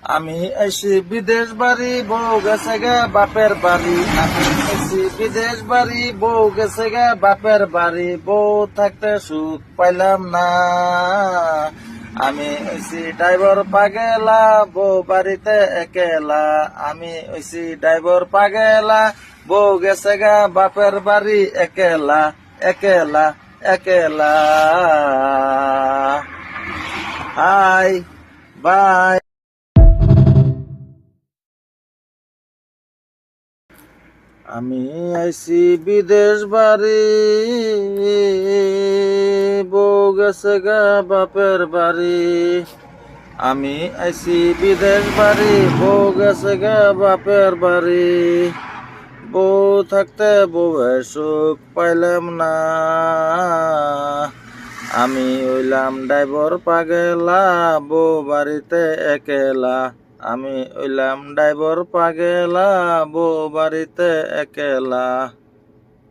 আমি আইছি বিদেশ বাড়ি, বউ গেছে গা বাপের বাড়ি। আমি আইছি বিদেশ বাড়ি, বউ গেছে গা বাপের বাড়ি। বউ থাকতে সুখ পাইলাম না। আমি হইছি ড্রাইভার পাগেলা, বউ বাড়িতে একেলা। আমি হইছি ড্রাইভার পাগেলা, বউ গেছে গা বাপের বাড়ি একেলা একেলা একেলা। Hi, bye. আমি আইছি বিদেশ বাড়ি, বউ গেছে গা বাপের বাড়ি। আমি আইছি বিদেশ বাড়ি, বউ গেছে গা বাপের বাড়ি। বউ থাকতে বউয়ের সুখ পাইলাম না। আমি হইলাম ড্রাইভার পাগেলা, বউ বাড়িতে একেলা। আমি হইলাম ড্রাইভার পাগেলা, বউ বাড়িতে একেলা।